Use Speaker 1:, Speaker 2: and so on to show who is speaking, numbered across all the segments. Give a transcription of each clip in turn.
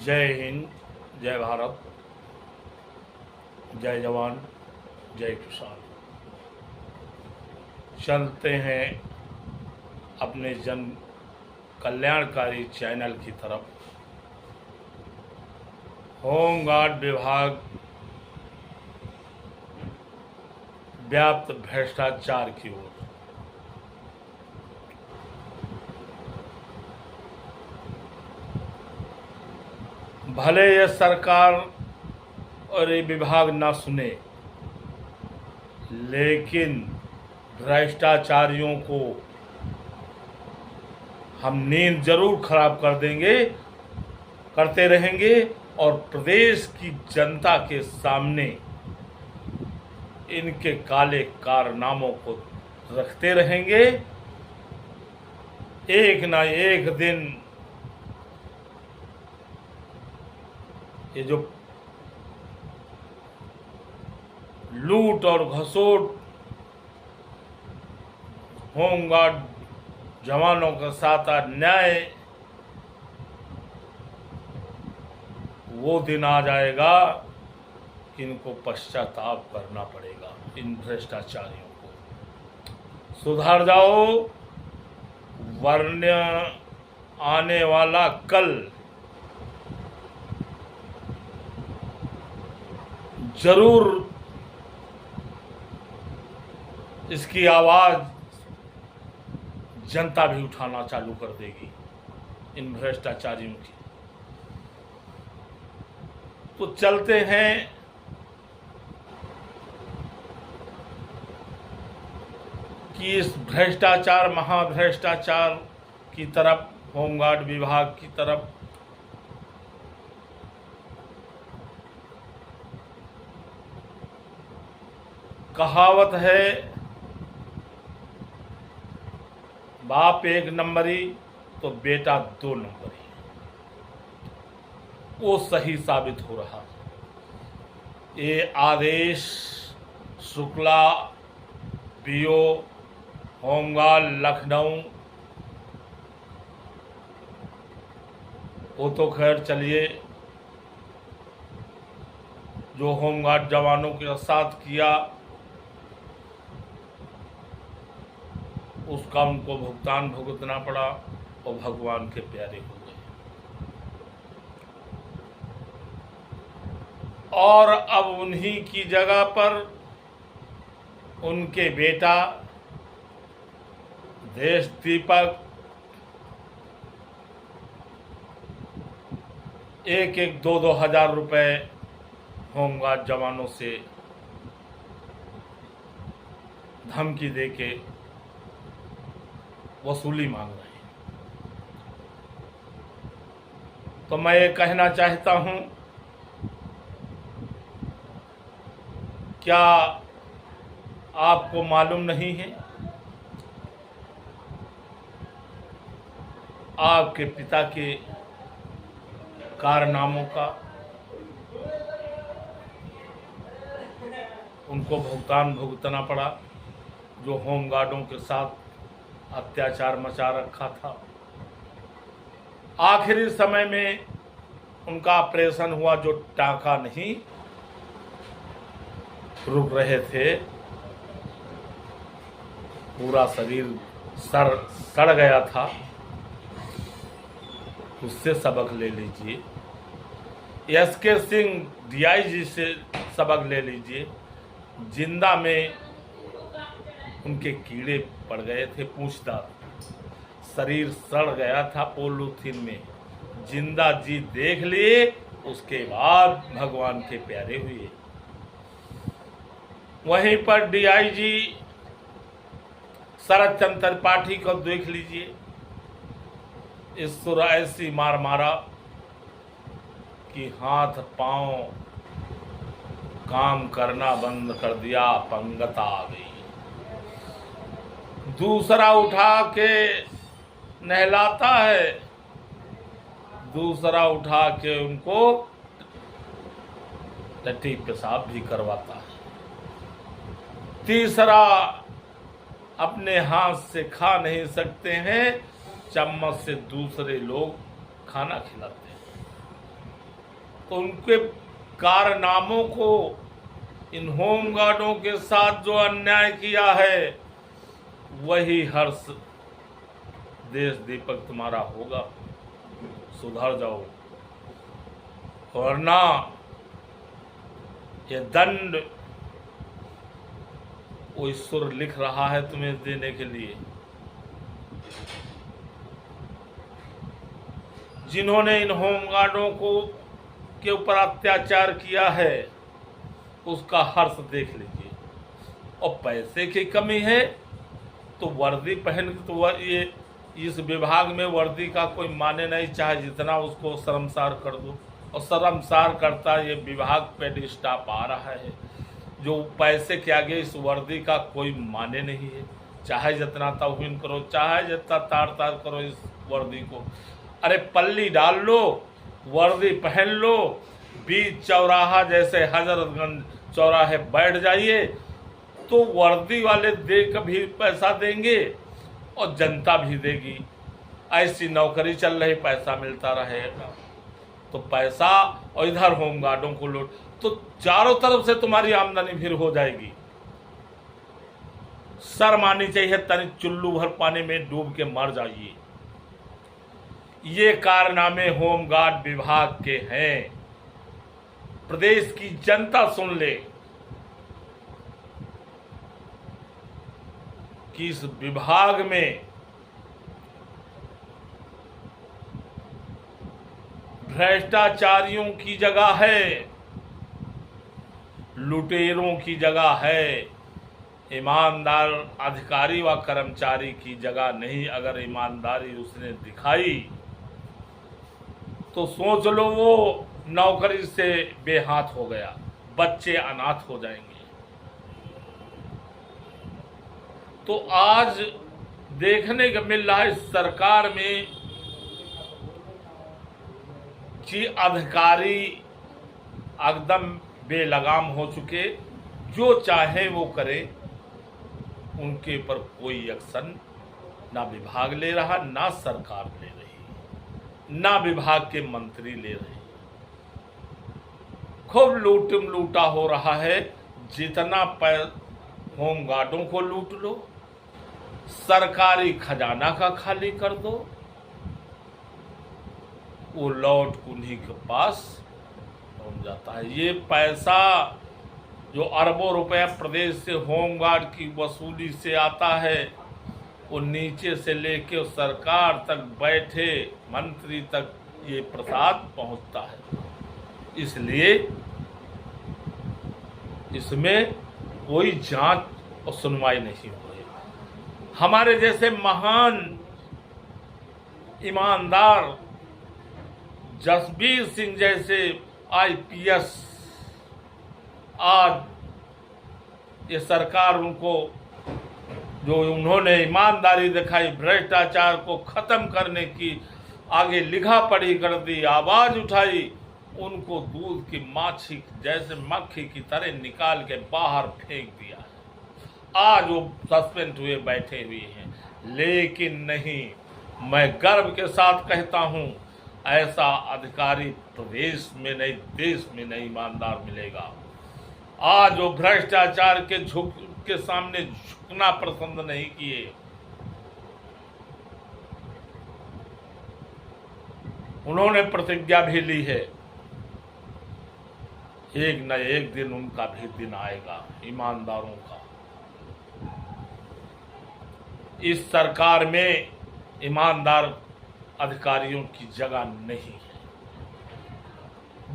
Speaker 1: जय हिंद, जय भारत, जय जवान, जय किसान। चलते हैं अपने जन कल्याणकारी चैनल की तरफ। होमगार्ड विभाग व्याप्त भ्रष्टाचार की ओर। भले यह सरकार और ये विभाग ना सुने, लेकिन भ्रष्टाचारियों को हम नींद जरूर खराब कर देंगे, करते रहेंगे और प्रदेश की जनता के सामने इनके काले कारनामों को रखते रहेंगे। एक ना एक दिन ये जो लूट और घसोट होमगार्ड जवानों के साथ अन्याय, वो दिन आ जाएगा कि इनको पश्चाताप करना पड़ेगा। इन भ्रष्टाचारियों को सुधार जाओ, वरना आने वाला कल जरूर इसकी आवाज जनता भी उठाना चालू कर देगी इन भ्रष्टाचारियों की। तो चलते हैं कि इस भ्रष्टाचार, महाभ्रष्टाचार की तरफ, होमगार्ड विभाग की तरफ। कहावत है, बाप एक नंबरी तो बेटा दो नंबरी। वो सही साबित हो रहा। ये आदेश शुक्ला बीओ होमगार्ड लखनऊ, वो तो खैर चलिए, जो होमगार्ड जवानों के साथ किया उसका उनको भुगतान भुगतना पड़ा और भगवान के प्यारे हो गए। और अब उन्हीं की जगह पर उनके बेटा देश दीपक एक दो हजार रुपए होमगार्ड जवानों से धमकी देके वसूली मांग रहे हैं। तो मैं ये कहना चाहता हूं, क्या आपको मालूम नहीं है आपके पिता के कारनामों का? उनको भुगतान भुगतना पड़ा, जो होमगार्डों के साथ अत्याचार मचा रखा था। आखिरी समय में उनका ऑपरेशन हुआ, जो टांका नहीं रुक रहे थे, पूरा शरीर सड़ गया था। उससे सबक ले लीजिए। एसके सिंह डीआईजी से सबक ले लीजिए। जिंदा में उनके कीड़े पड़ गए थे, पूंछदार, शरीर सड़ गया था पॉलीथीन में। जिंदा जी देख लिए, उसके बाद भगवान के प्यारे हुए। वहीं पर डीआईजी शरद चंद्र त्रिपाठी को देख लीजिए। इस सुर ऐसी मार मारा कि हाथ पांव काम करना बंद कर दिया, अपंगता आ गई। दूसरा उठा के नहलाता है, दूसरा उठा के उनको टट्टी पेशाब भी करवाता है। तीसरा अपने हाथ से खा नहीं सकते हैं, चम्मच से दूसरे लोग खाना खिलाते हैं। तो उनके कारनामों को, इन होमगार्डों के साथ जो अन्याय किया है, वही हर्ष देश दीपक तुम्हारा होगा। सुधर जाओ, वरना ये दंड वो ईश्वर लिख रहा है तुम्हें देने के लिए। जिन्होंने इन होमगार्डों को के ऊपर अत्याचार किया है, उसका हर्ष देख लीजिए। और पैसे की कमी है तो वर्दी पहन के, तो ये इस विभाग में वर्दी का कोई माने नहीं, चाहे जितना उसको शर्मसार कर दो। और शर्मसार करता ये विभाग पे स्टाफ आ रहा है, जो पैसे के आगे इस वर्दी का कोई माने नहीं है। चाहे जितना तौहीन करो, चाहे जितना तार तार करो इस वर्दी को। अरे पल्ली डाल लो, वर्दी पहन लो, बीच चौराहा जैसे हजरतगंज चौराहे बैठ जाइए, तो वर्दी वाले दे के भी पैसा देंगे और जनता भी देगी। ऐसी नौकरी चल रही, पैसा मिलता रहेगा। तो पैसा और इधर होमगार्डों को लूट, तो चारों तरफ से तुम्हारी आमदनी फिर हो जाएगी। शर्म आनी चाहिए, तनी चुल्लू भर पानी में डूब के मर जाइए। ये कारनामे होमगार्ड विभाग के हैं। प्रदेश की जनता सुन ले कि इस विभाग में भ्रष्टाचारियों की जगह है, लुटेरों की जगह है, ईमानदार अधिकारी व कर्मचारी की जगह नहीं। अगर ईमानदारी उसने दिखाई तो सोच लो वो नौकरी से बेहाथ हो गया, बच्चे अनाथ हो जाएंगे। तो आज देखने को मिल रहा है सरकार में कि अधिकारी एकदम बेलगाम हो चुके, जो चाहे वो करे, उनके पर कोई एक्शन ना विभाग ले रहा, ना सरकार ले रही, ना विभाग के मंत्री ले रहे। खूब लूटम लूटा हो रहा है। जितना होमगार्डों को लूट लो, सरकारी खजाना का खाली कर दो, वो लौट उन्हीं के पास पहुंच जाता है। ये पैसा जो अरबों रुपया प्रदेश से होमगार्ड की वसूली से आता है, वो नीचे से लेके सरकार तक बैठे मंत्री तक ये प्रसाद पहुंचता है। इसलिए इसमें कोई जांच और सुनवाई नहीं हो रही। हमारे जैसे महान ईमानदार जसबीर सिंह जैसे आईपीएस, आज ये सरकार उनको, जो उन्होंने ईमानदारी दिखाई, भ्रष्टाचार को खत्म करने की आगे लिखा पढ़ी कर दी, आवाज उठाई, उनको दूध की माछी जैसे मक्खी की तरह निकाल के बाहर फेंक दिया। आज वो सस्पेंड हुए बैठे हुए हैं। लेकिन नहीं, मैं गर्व के साथ कहता हूं, ऐसा अधिकारी प्रदेश में नहीं, देश में नहीं ईमानदार मिलेगा। आज वो भ्रष्टाचार के के सामने झुकना पसंद नहीं किए। उन्होंने प्रतिज्ञा भी ली है, एक न एक दिन उनका भी दिन आएगा ईमानदारों का। इस सरकार में ईमानदार अधिकारियों की जगह नहीं है।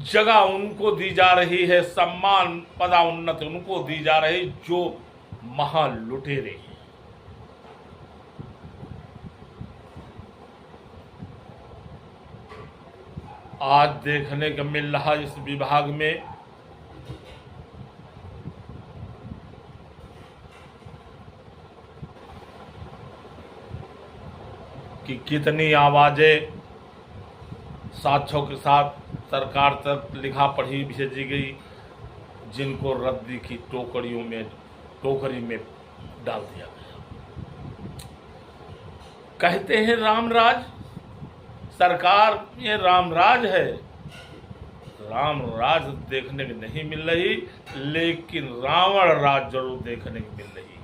Speaker 1: जगह उनको दी जा रही है, सम्मान पदोन्नति उनको दी जा रही जो महान लुटेरे हैं। आज देखने को मिल रहा इस विभाग में कि कितनी आवाजें साक्ष्यों के साथ सरकार तक लिखा पढ़ी भेजी गई, जिनको रद्दी की टोकरी में डाल दिया गया। कहते हैं रामराज, सरकार ये रामराज है। राम राज देखने को नहीं मिल रही, लेकिन रावण राज जरूर देखने को मिल रही है।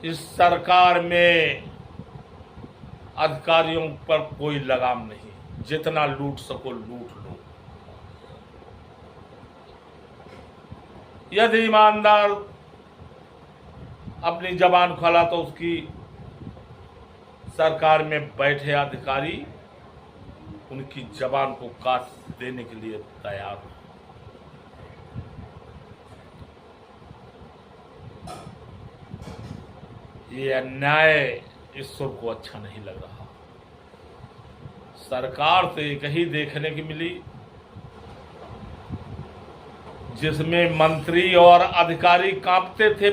Speaker 1: इस सरकार में अधिकारियों पर कोई लगाम नहीं, जितना लूट सको लूट लो। यदि ईमानदार अपनी जबान खोला तो उसकी सरकार में बैठे अधिकारी उनकी जबान को काट देने के लिए तैयार हैं। ये अन्याय ईश्वर को अच्छा नहीं लग रहा। सरकार तो एक ही देखने की मिली जिसमें मंत्री और अधिकारी कांपते थे,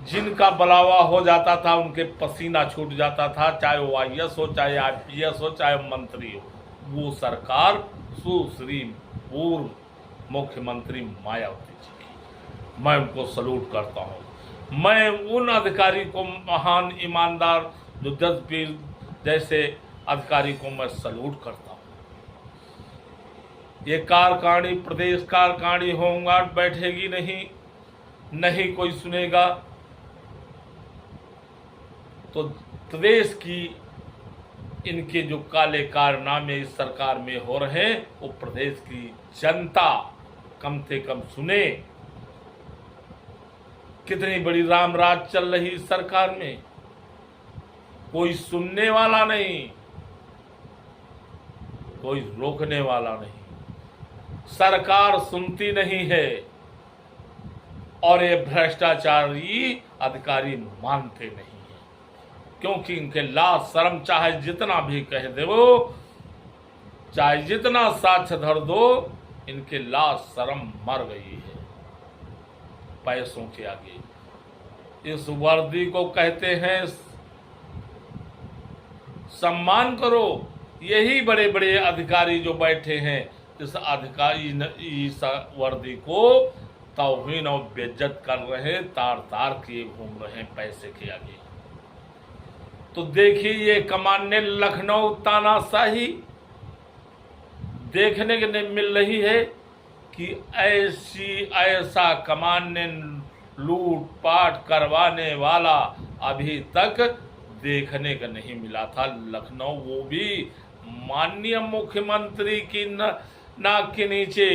Speaker 1: जिनका बुलावा हो जाता था उनके पसीना छूट जाता था, चाहे वो IAS हो, चाहे IPS हो, चाहे मंत्री हो। वो सरकार सुश्री पूर्व मुख्यमंत्री मायावती जी की, मैं उनको सलूट करता हूँ। मैं उन अधिकारी को, महान ईमानदार जो जजपीर जैसे अधिकारी को मैं सलूट करता हूँ। ये कारकाणी, प्रदेश कारकाणी होमगार्ड बैठेगी नहीं कोई सुनेगा तो प्रदेश की इनके जो काले कारनामे इस सरकार में हो रहे हैं वो प्रदेश की जनता कम से कम सुने। कितनी बड़ी रामराज चल रही इस सरकार में, कोई सुनने वाला नहीं, कोई रोकने वाला नहीं। सरकार सुनती नहीं है और ये भ्रष्टाचारी अधिकारी मानते नहीं है, क्योंकि इनके लाज शर्म चाहे जितना भी कह दे वो, चाहे जितना साक्ष्य धर दो, इनके लाज शर्म मर गई है पैसों के आगे। इस वर्दी को कहते हैं सम्मान करो। यही बड़े बड़े अधिकारी जो बैठे हैं इस अधिकारी इस वर्दी को तौहीन और बेइज्जत कर रहे हैं, तार तार किए घूम रहे हैं पैसे के आगे। तो देखिए ये कमाने लखनऊ तानाशाही देखने के लिए मिल रही है कि ऐसा कमाने लूट पाट करवाने वाला अभी तक देखने का नहीं मिला था लखनऊ, वो भी माननीय मुख्यमंत्री की नाक के नीचे।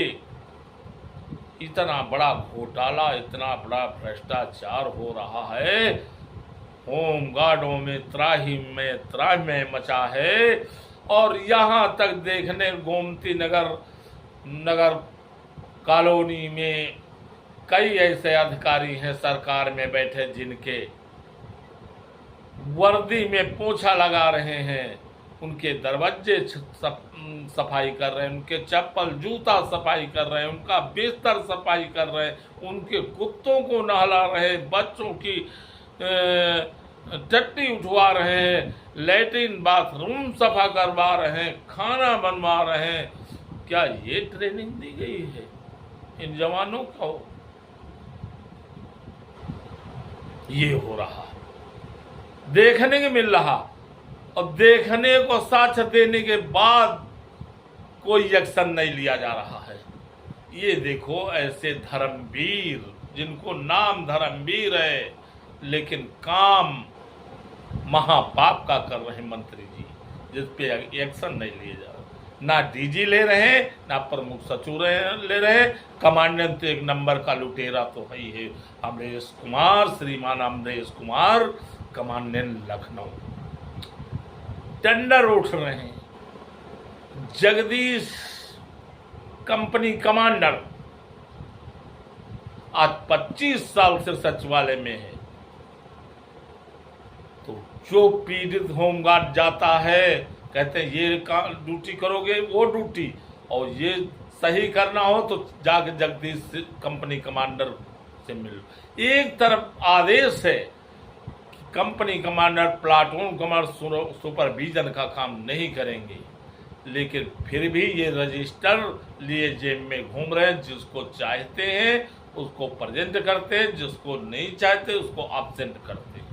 Speaker 1: इतना बड़ा घोटाला, इतना बड़ा भ्रष्टाचार हो रहा है, होमगार्डों में त्राही में मचा है। और यहाँ तक देखने गोमती नगर कॉलोनी में कई ऐसे अधिकारी हैं सरकार में बैठे जिनके वर्दी में पोछा लगा रहे हैं, उनके दरवाजे सफाई कर रहे हैं, उनके चप्पल जूता सफाई कर रहे हैं, उनका बिस्तर सफाई कर रहे हैं, उनके कुत्तों को नहला रहे हैं, बच्चों की टट्टी उठवा रहे हैं, लैट्रिन बाथरूम सफा करवा रहे हैं, खाना बनवा रहे हैं। क्या ये ट्रेनिंग दी गई है इन जवानों को? ये हो रहा, देखने को मिल रहा, और देखने को साक्ष्य देने के बाद कोई एक्शन नहीं लिया जा रहा है। ये देखो ऐसे धर्मवीर, जिनको नाम धर्मवीर है लेकिन काम महापाप का कर रहे मंत्री जी, जिस पे एक्शन नहीं लिए जा रहे। ना DG ले रहे, ना प्रमुख सचिव ले रहे। कमांडेंट तो एक नंबर का लुटेरा तो है ही है, अमरेश कुमार, श्रीमान अमरेश कुमार, कमांडेंट लखनऊ। टेंडर उठ रहे हैं, जगदीश कंपनी कमांडर आज 25 साल से सचिवालय में है। तो जो पीड़ित होमगार्ड जाता है, कहते हैं ये ड्यूटी करोगे, वो ड्यूटी, और ये सही करना हो तो जाके जगदीश कंपनी कमांडर से मिलो। एक तरफ आदेश है कि company commander platoon commander supervision का काम नहीं करेंगे, लेकिन फिर भी ये रजिस्टर लिए जेब में घूम रहे हैं। जिसको चाहते हैं उसको प्रेजेंट करते हैं, जिसको नहीं चाहते उसको एब्सेंट करते हैं।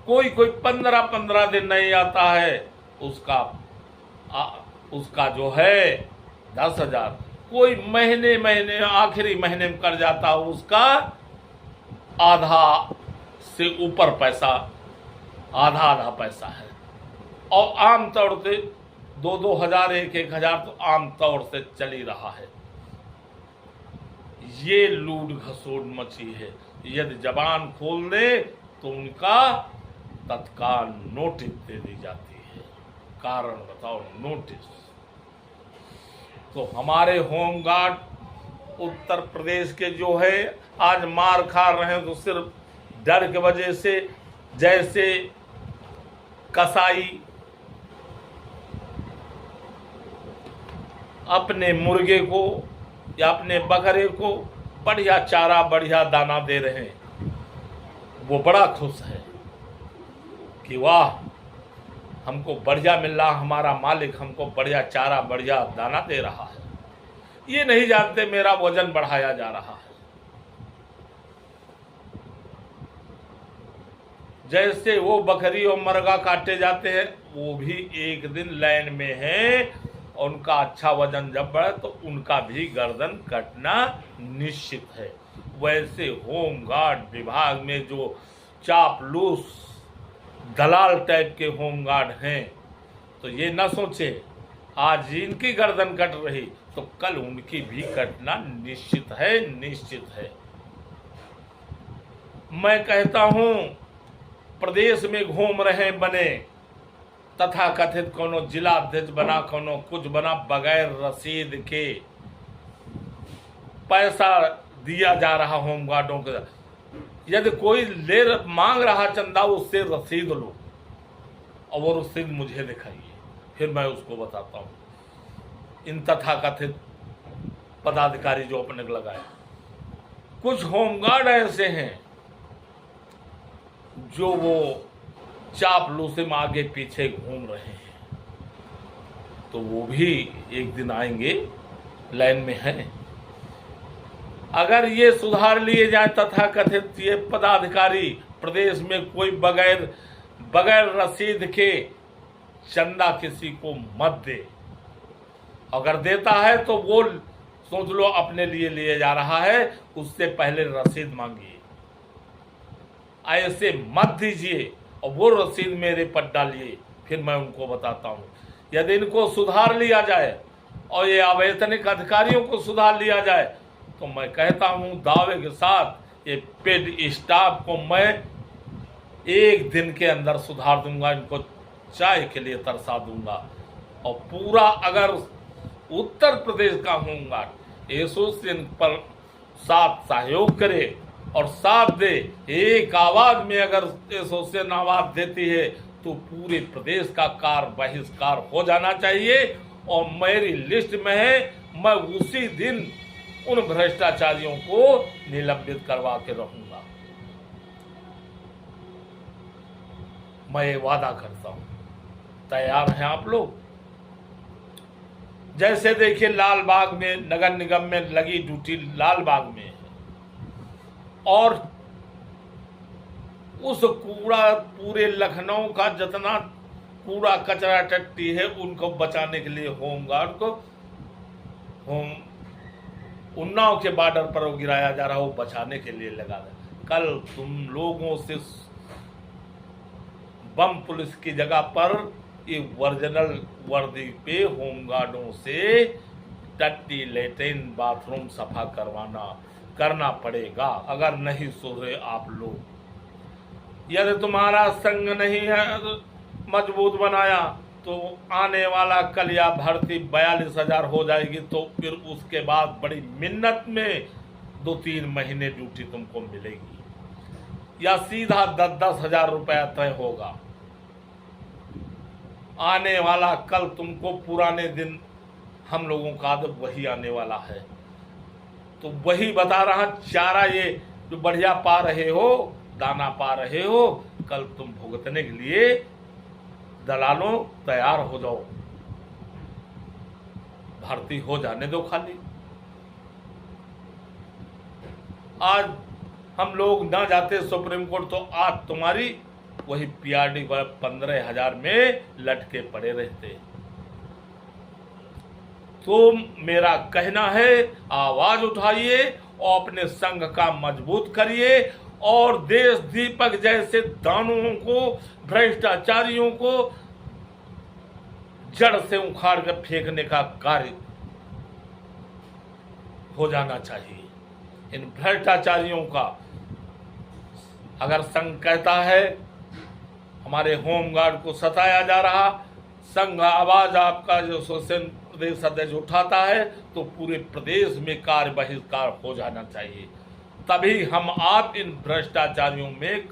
Speaker 1: कोई 15-15 दिन नहीं आता है, उसका उसका जो है 10,000, कोई महीने महीने आखिरी महीने में कर जाता है उसका आधा से ऊपर पैसा, आधा आधा पैसा है। और आम तौर से 2-2 हजार 1-1 हजार तो आम तौर से चल ही रहा है। ये लूट घसोट मची है। यदि जबान खोल दे तो उनका तत्काल नोटिस दे दी जाती है। कारण बताओ, नोटिस। तो हमारे होमगार्ड उत्तर प्रदेश के जो है आज मार खा रहे हैं, तो सिर्फ डर की वजह से। जैसे कसाई अपने मुर्गे को या अपने बकरे को बढ़िया चारा बढ़िया दाना दे रहे हैं, वो बड़ा खुश है कि वाह हमको बढ़िया मिल रहा, हमारा मालिक हमको बढ़िया चारा बढ़िया दाना दे रहा है। ये नहीं जानते मेरा वजन बढ़ाया जा रहा है। जैसे वो बकरी और मुर्गा काटे जाते हैं, वो भी एक दिन लाइन में है, उनका अच्छा वजन जब बढ़े तो उनका भी गर्दन कटना निश्चित है। वैसे होमगार्ड विभाग में जो चापलूस दलाल टाइप के होमगार्ड हैं, तो ये न सोचे आज इनकी गर्दन कट रही तो कल उनकी भी कटना निश्चित है, निश्चित है। मैं कहता हूं प्रदेश में घूम रहे बने तथा कथित कोनो जिला अध्यक्ष बना, कोनो कुछ बना, बगैर रसीद के पैसा दिया जा रहा होमगार्डों के। यदि कोई मांग रहा चंदा, उससे रसीद लो और वो रसीद मुझे दिखाइए, फिर मैं उसको बताता हूँ। इन तथाकथित पदाधिकारी जो अपने लगाए, कुछ होमगार्ड ऐसे हैं जो वो चापलूसी में आगे पीछे घूम रहे हैं, तो वो भी एक दिन आएंगे, लाइन में हैं। अगर ये सुधार लिए जाए तथाकथित ये पदाधिकारी, प्रदेश में कोई बगैर रसीद के चंदा किसी को मत दे। अगर देता है तो वो सोच लो अपने लिए जा रहा है, उससे पहले रसीद मांगिए। ऐसे मत दीजिए और वो रसीद मेरे पर डालिए, फिर मैं उनको बताता हूँ। यदि इनको सुधार लिया जाए और ये अवैतनिक अधिकारियों को सुधार लिया जाए, तो मैं कहता हूँ दावे के साथ ये पेड स्टाफ को मैं एक दिन के अंदर सुधार दूंगा, इनको चाय के लिए तरसा दूंगा। और पूरा अगर उत्तर प्रदेश का होमगार्ड एसोसिएशन पर साथ सहयोग करे और साथ दे, एक आवाज में अगर एसोसिएशन आवाज देती है तो पूरे प्रदेश का कार बहिष्कार हो जाना चाहिए। और मेरी लिस्ट में है, मैं उसी दिन उन भ्रष्टाचारियों को निलंबित करवा के रहूंगा। मैं ये वादा करता हूं। तैयार हैं आप लोग? जैसे देखिए लाल बाग में नगर निगम में लगी ड्यूटी लाल बाग में है, और उस कूड़ा पूरे लखनऊ का जितना कूड़ा कचरा टट्टी है उनको बचाने के लिए होमगार्ड को उन्नाव के बॉर्डर पर वो गिराया जा रहा है, वो बचाने के लिए लगा है। कल तुम लोगों से बम पुलिस की जगह पर ये ओरिजिनल वर्दी पे होमगार्डों से टट्टी लेट्रिन बाथरूम सफा करना पड़ेगा। अगर नहीं सुधरे आप लोग, यदि तुम्हारा संग नहीं है तो मजबूत बनाया, तो आने वाला कल या भर्ती 42,000 हो जाएगी, तो फिर उसके बाद बड़ी मिन्नत में 2-3 महीने ड्यूटी तुमको मिलेगी, या सीधा 10-10 हजार रुपया तय होगा। आने वाला कल तुमको पुराने दिन हम लोगों का आदत वही आने वाला है। तो वही बता रहा, चारा ये जो बढ़िया पा रहे हो, दाना पा रहे हो, कल तुम भुगतने के लिए दलालों तैयार हो जाओ, भर्ती हो जाने दो खाली। आज हम लोग ना जाते सुप्रीम कोर्ट तो आज तुम्हारी वही पीआरडी 15,000 में लटके पड़े रहते। तो मेरा कहना है, आवाज उठाइए और अपने संघ का मजबूत करिए और देश दीपक जैसे दानवों को, भ्रष्टाचारियों को जड़ से उखाड़ कर फेंकने का कार्य हो जाना चाहिए। इन भ्रष्टाचारियों का अगर संघ कहता है हमारे होमगार्ड को सताया जा रहा, संघ आवाज आपका जो एसोसिएशन प्रदेश अध्यक्ष उठाता है तो पूरे प्रदेश में कार्य बहिष्कार हो जाना चाहिए। तभी हम आप इन भ्रष्टाचारियों में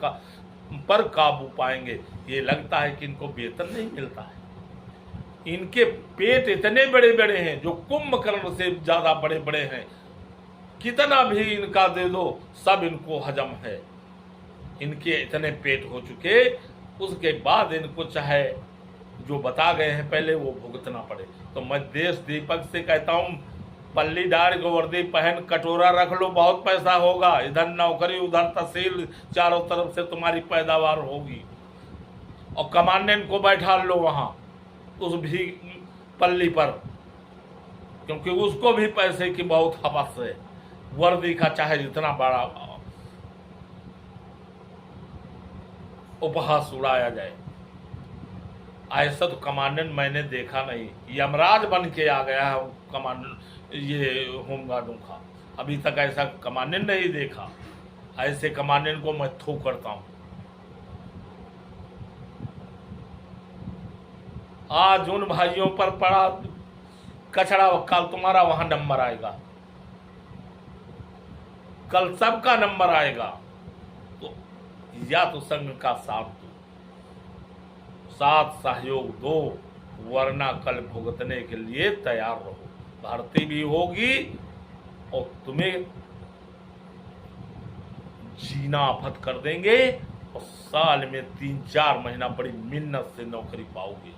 Speaker 1: पर काबू पाएंगे। ये लगता है कि इनको वेतन नहीं मिलता है, इनके पेट इतने बड़े बड़े हैं जो कुंभकर्ण से ज्यादा बड़े बड़े हैं, कितना भी इनका दे दो सब इनको हजम है। इनके इतने पेट हो चुके, उसके बाद इनको चाहे जो बता गए हैं पहले वो भुगतना पड़े। तो मैं देश दीपक से कहता हूँ, पल्लीदार को वर्दी पहन कटोरा रख लो, बहुत पैसा होगा, इधर नौकरी उधर तहसील, चारों तरफ से तुम्हारी पैदावार होगी। और कमांडेंट को बैठा लो वहां उस भी पल्ली पर, क्योंकि उसको भी पैसे की बहुत हवस है। वर्दी का चाहे जितना बड़ा उपहास उड़ाया जाए, ऐसा तो कमांडेंट मैंने देखा नहीं। यमराज बन के आ गया है कमांडेंट ये होमगार्डों का, अभी तक ऐसा कमांडेंट नहीं देखा। ऐसे कमांडेंट को मैं थू करता हूं। आज उन भाइयों पर पड़ा कचरा, कल तुम्हारा वहां नंबर आएगा, कल सबका नंबर आएगा। तो या तो संघ का साथ दो, साथ सहयोग दो, वरना कल भुगतने के लिए तैयार रहो। भर्ती भी होगी और तुम्हें जीना आफत कर देंगे और साल में 3-4 महीना बड़ी मिन्नत से नौकरी पाओगे।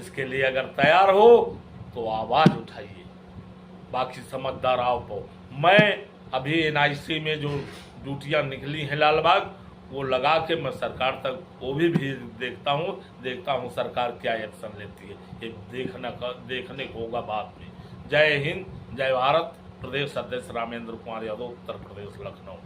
Speaker 1: इसके लिए अगर तैयार हो तो आवाज उठाइए, बाकी समझदार आओ पाओ। मैं अभी एनआईसी में जो ड्यूटियां निकली हैं लालबाग, वो लगा के मैं सरकार तक वो भी देखता हूँ सरकार क्या एक्शन लेती है। ये देखने को होगा बाद में। जय हिंद, जय भारत। प्रदेश अध्यक्ष रामेंद्र कुमार यादव, उत्तर प्रदेश, लखनऊ।